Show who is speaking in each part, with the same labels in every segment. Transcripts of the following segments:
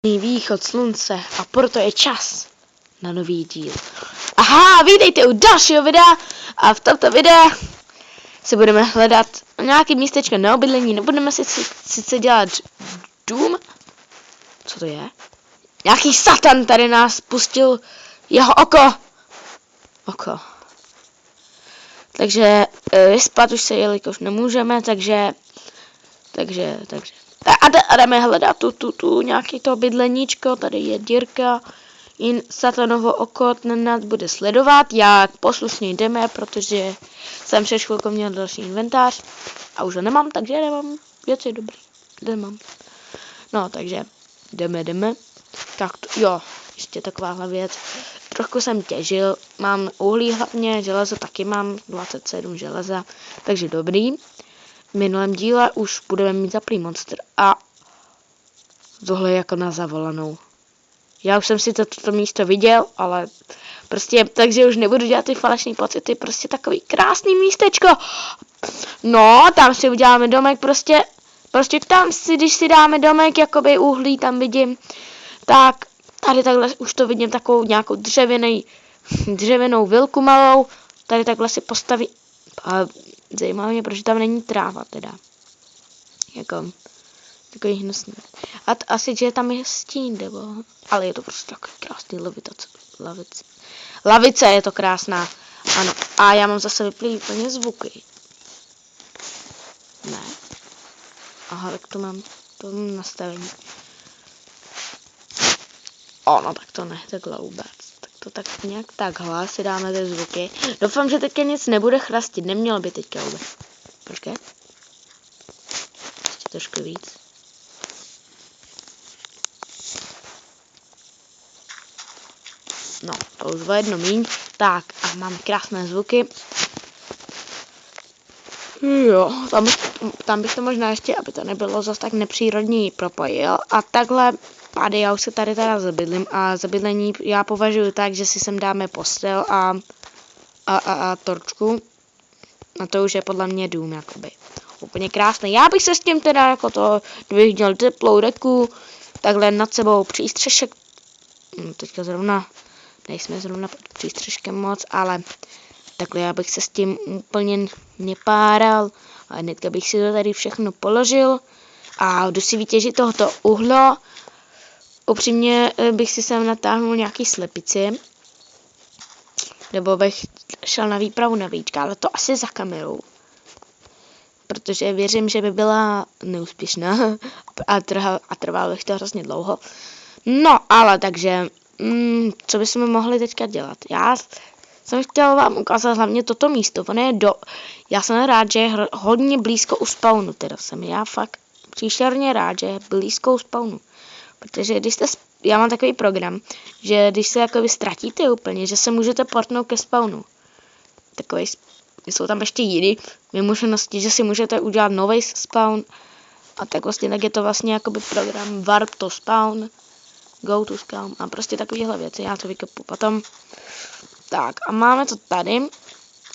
Speaker 1: Východ slunce a proto je čas na nový díl. Aha, vítejte u dalšího videa a v tomto videu si budeme hledat nějaký místečko na obydlení, nebudeme si sice dělat dům. Co to je? Nějaký satan tady nás pustil jeho oko. Takže vyspat už se jelikož nemůžeme, takže a jdeme hledat tu nějaký to bydleníčko, tady je dírka, jen satanovo oko nás bude sledovat, jak poslušně jdeme, protože jsem před chvilkou měl další inventář a už ho nemám, takže nemám věci dobrý, nemám. No, takže jdeme, tak jo, ještě takováhle věc, trochu jsem těžil, mám uhlí hlavně, železo taky mám, 27 železa, takže dobrý. V minulém díle už budeme mít zaplý monster a tohle je jako na zavolanou. Já už jsem si toto místo viděl, ale prostě, takže už nebudu dělat ty falešné pocity, prostě takový krásný místečko. No, tam si uděláme domek, prostě tam si, když si dáme domek, jakoby uhlí tam vidím, tak tady takhle už to vidím takovou nějakou dřevěnou vilku malou, tady takhle si postaví. A zajímá mě, proč tam není tráva teda. Jako takový hnusný. A asi, že tam je stín, nebo... Ale je to prostě takový krásný lavice je to krásná. Ano. A já mám zase vyplý úplně zvuky. Ne. Aha, tak to mám nastavení. No tak to ne, takhle vůbec. To tak nějak takhle si dáme ty zvuky. Doufám, že teďka nic nebude chrastit. Nemělo by teďka vůbec. Počkej. Ještě trošku víc. No, to už bylo jedno míň. Tak, a máme krásné zvuky. Jo, tam bych to možná ještě, aby to nebylo zase tak nepřírodní, propojil. A takhle tady já už se tady teda zabydlím a zabydlení já považuji tak, že si sem dáme postel a torčku. A to už je podle mě dům, jakoby. Úplně krásný. Já bych se s tím teda jako to, kdybych měl teplou deku, takhle nad sebou přístřešek. Teďka zrovna, nejsme zrovna pod přístřeškem moc, ale takhle já bych se s tím úplně nepáral. A hnedka bych si to tady všechno položil a jdu si vytěžit tohoto uhlo. Upřímně bych si sem natáhnul nějaký slepici. Nebo bych šel na výpravu na víčka, ale to asi za kamerou. Protože věřím, že by byla neúspěšná a trvalo bych to hrozně dlouho. No, ale takže, co bychom mohli teďka dělat? Já jsem chtěl vám ukázat hlavně toto místo. Já jsem rád, že je hodně blízko u spawnu. Teda jsem já fakt příšerně rád, že je blízko u spawnu. Protože já mám takový program, že když se jakoby ztratíte úplně, že se můžete portnout ke spawnu. Takový, jsou tam ještě jiné vymoženosti, že si můžete udělat nový spawn. A tak vlastně tak je to vlastně jakoby program warp to spawn, go to spawn a prostě takovéhle věci. Já to vykopu potom. Tak a máme to tady.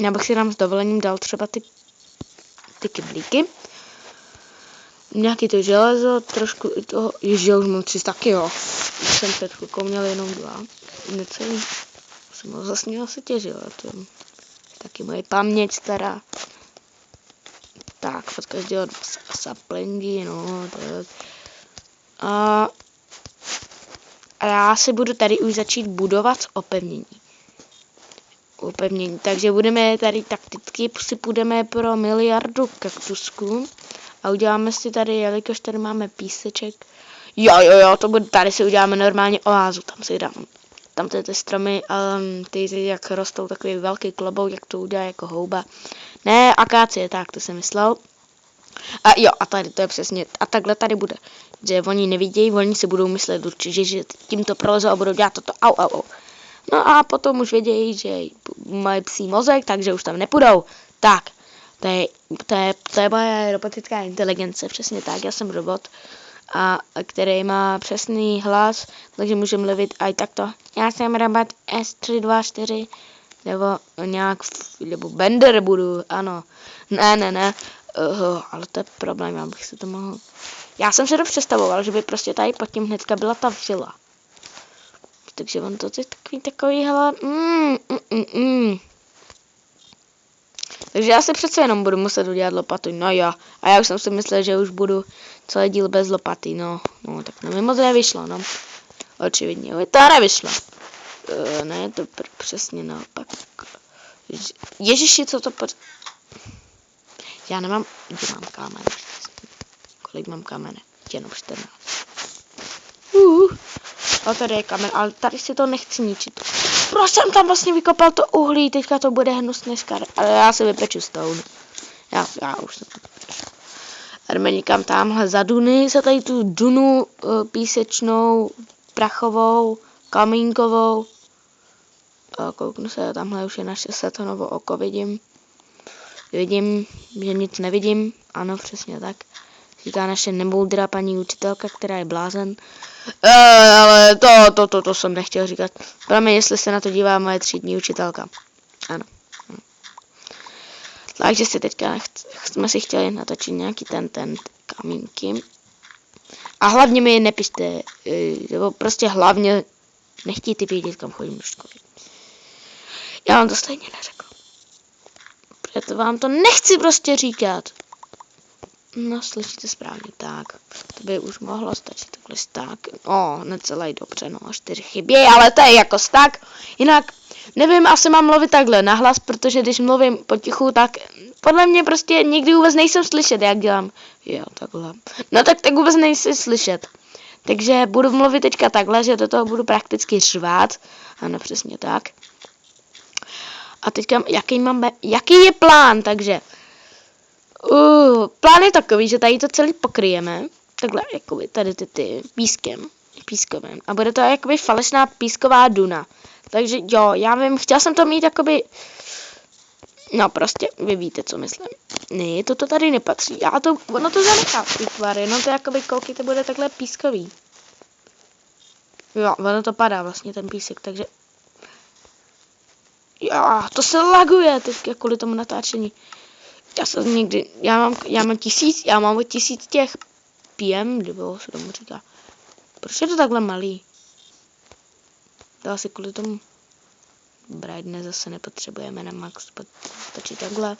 Speaker 1: Já bych si tam s dovolením dal třeba ty kyblíky. Nějaký to železo, trošku i toho, ježi, už mám 300 taky, jo. Už jsem před chvilkou měl jenom 2. Necelý. Jsem ho zase asi těžil, to je taky moje paměť stará. Tak, od každého saplingy, no, to je. A já si budu tady už začít budovat opevnění. Takže budeme tady takticky si půjdeme pro miliardu kaktusků. A uděláme si tady, jelikož tady máme píseček. Jo, tady si uděláme normálně oázu. Tam si dám. Tam ty stromy, ty jak rostou takový velký klobouk, jak to udělá jako houba. Ne, akácie, tak to jsem myslel. A jo, a tady to je přesně, a takhle tady bude. Že oni nevidějí, oni si budou myslet určitě, že tímto prolezou a budou dělat toto au. No a potom už vědějí, že mají psí mozek, takže už tam nepůjdou. Tak. To je moje robotická inteligence, přesně tak, já jsem robot, který má přesný hlas, takže můžu mluvit i takto. Já jsem robot S324, nebo Bender budu, ano. Ne, ale to je problém, já bych si to mohl Já jsem se to představoval, že by prostě tady pod tím hnedka byla ta vila. Takže on to je takový, hele, Takže já se přece jenom budu muset udělat lopatu, no jo. A já už jsem si myslel, že už budu celý díl bez lopaty, no tak to mi moc nevyšlo, no. Očividně, to nevyšlo. Ne, to přesně naopak. Ježiši, co to Já nemám, kde mám kámen. Kolik mám kamene? Jenom 14. A tady je kamen, ale tady si to nechci ničit. Proč jsem tam vlastně vykopal to uhlí, teďka to bude hnusný skar. Ale já si vypeču stone. Já už jsem to vypeču. Jdeme někam tamhle za duny, za tady tu dunu písečnou, prachovou, kamínkovou. Kouknu se, tamhle už je naše satonovo oko, vidím, že nic nevidím. Ano, přesně tak. Říká naše nemoudrá paní učitelka, která je blázen. Ale to jsem nechtěl říkat. Promiň, jestli se na to dívá moje třídní učitelka. Ano. Takže si teďka jsme si chtěli natočit nějaký ten kamínky. A hlavně mi nepište, nebo prostě hlavně nechtějte vědět, kam chodím do školy. Já vám to stejně neřekl. Proto vám to nechci prostě říkat. No, slyšíte správně, tak. To by už mohlo stačit takhle tak. Necelý dobře, 4 chybějí, ale to je jako tak. Jinak, nevím, asi mám mluvit takhle nahlas, protože když mluvím potichu, tak podle mě prostě nikdy vůbec nejsem slyšet, jak dělám. Jo, takhle. No tak vůbec nejsem slyšet. Takže budu mluvit teďka takhle, že do toho budu prakticky řvát. Ano, přesně tak. A teďka, jaký je plán, takže... plán je takový, že tady to celý pokryjeme, takhle, jakoby tady ty pískovým. A bude to jakoby falešná písková duna. Takže jo, já vím, chtěl jsem to mít jakoby, no prostě, vy víte, co myslím. Ne, toto tady nepatří, ono to zanechá ty tvary, no to jakoby koukej, to bude takhle pískový. Jo, ono to padá vlastně, ten písek, takže... Jo, to se laguje teďka kvůli tomu natáčení. Já mám 1000 těch PM, nebo se tomu říká. Proč je to takhle malý? To asi kvůli tomu. Brightness zase nepotřebujeme na max, stačí takhle.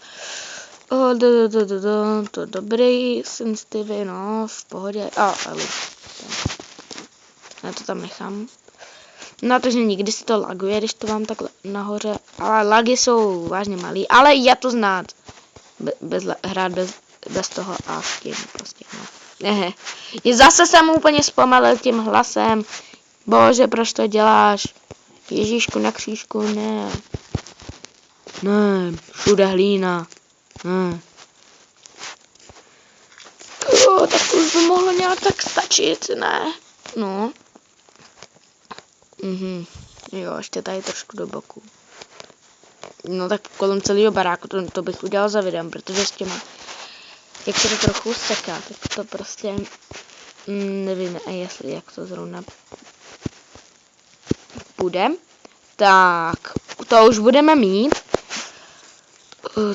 Speaker 1: To dobrý, sensitivity, no, v pohodě. Ale já to tam nechám. No, takže nikdy si to laguje, když to vám takhle nahoře. Ale lagy jsou vážně malý, ale je to znát. Hrát bez toho a s tím prostě, no. Zase jsem úplně zpomalil tím hlasem. Bože, proč to děláš? Ježíšku na křížku, ne. Ne, všude hlína. Ne. Tak už by mohlo nějak tak stačit, ne? No. Jo, ještě tady trošku do boku. No tak kolem celého baráku to bych udělal za videem, protože s těma, jak se to trochu seká, tak to prostě nevím, jak to zrovna bude. Tak, to už budeme mít.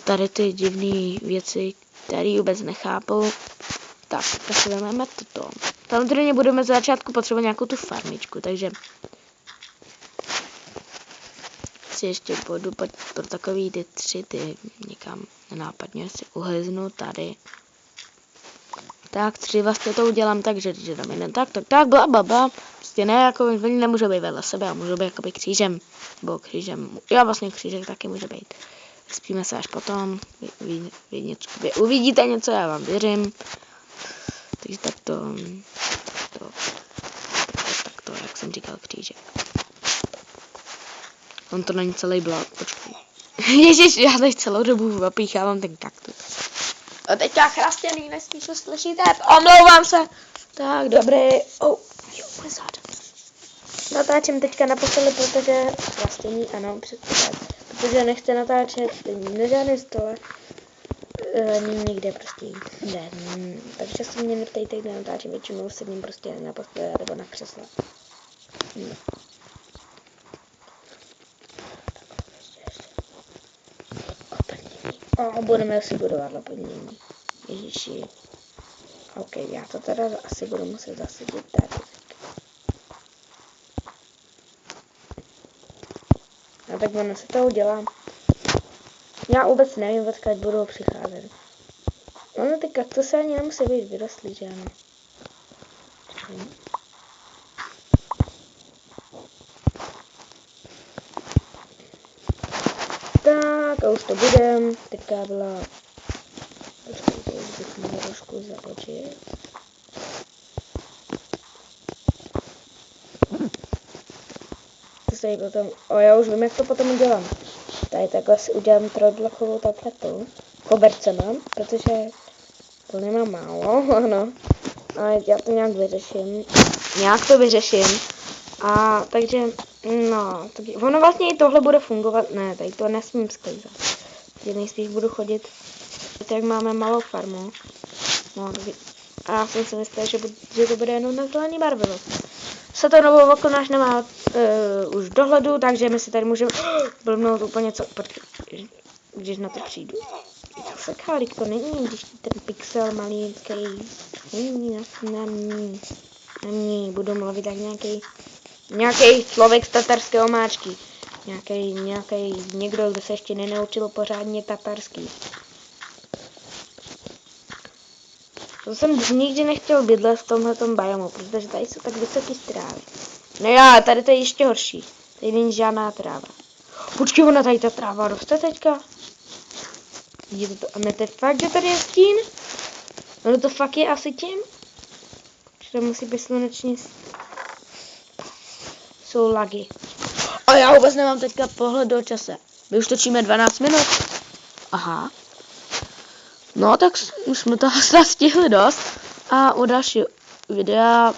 Speaker 1: Tady ty divné věci, které vůbec nechápu. Tak si vezmeme toto. Samozřejmě budeme z začátku potřebovat nějakou tu farmičku, takže si ještě půjdu pro takový ty 3, ty někam nenápadně si uhryznu tady. Tak 3 vlastně to udělám tak, že dám jeden tak, bla. Prostě ne, jako oni nemůžou být vedle sebe, a můžou být jakoby křížem. Nebo křížem, jo, vlastně křížek taky může být. Spíme se až potom, vy uvidíte něco, já vám věřím. Takže tak to, jak jsem říkal, křížek. On to není celý blok, počkej. Ježiš, já tady celou dobu opíchávám ten kaktus. A teďka chrastěný, nesmíš to slyšet, omlouvám se. Tak, dobrý. Jo, záda. Natáčím teďka na posteli, protože chrastění, ano, protože nechce natáčet na žádném stole. Nikde prostě jde. Takže se mě neptejte, kde natáčím, většinou sedím prostě na posteli nebo na křesle. A budeme si budovat naplnění. Ježiši. OK, já to teda asi budu muset zasadit tady. No tak ono se to udělá. Já vůbec nevím, odkud budou přicházet. Ono ty kaktusy ani nemusí být vyrostlý, že ano. Tak a už to budem. Teďka byla... Počkejte, už bych měla trošku zatočit. To se jí potom... O, já už vím, jak to potom udělám. Tady takhle si udělám trojdlochovou tabletu. Koberce mám, protože to nemám málo, ano. Ale já to nějak vyřeším. Nějak to vyřeším. A takže, no, ono vlastně i tohle bude fungovat. Ne, tady to nesmím sklízet. Takže nejspíš budu chodit, tak máme malou farmu. No, a já jsem si myslel, že to bude jenom na zelený barvy. Se to novou okno nemá už dohledu, takže my si tady můžeme blbnout úplně co, když na to přijdu. Sakárik to není, když ten pixel malinký není na mě, budu mluvit tak nějaký člověk z tatarské omáčky. Nějaký někdo, kdo se ještě nenaučil pořádně tatarský. To jsem nikdy nechtěl bydlet v tomhletom biomu, protože tady jsou tak vysoký trávy. No já, tady to je ještě horší. Tady není žádná tráva. Počkej, ona tady ta tráva roste teďka. Vidíte to? A ne, to je fakt, že tady je stín? No to fakt je asi tím? Že to musí být sluneční. Jsou lagy. A já vůbec nemám teďka pohled do čase. My už točíme 12 minut. Aha. No tak už jsme to asi stihli dost. A u dalšího videa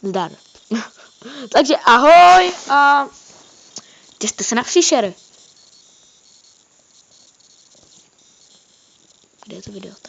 Speaker 1: zdar. Takže ahoj a těšte se na příšery. Kde je to video?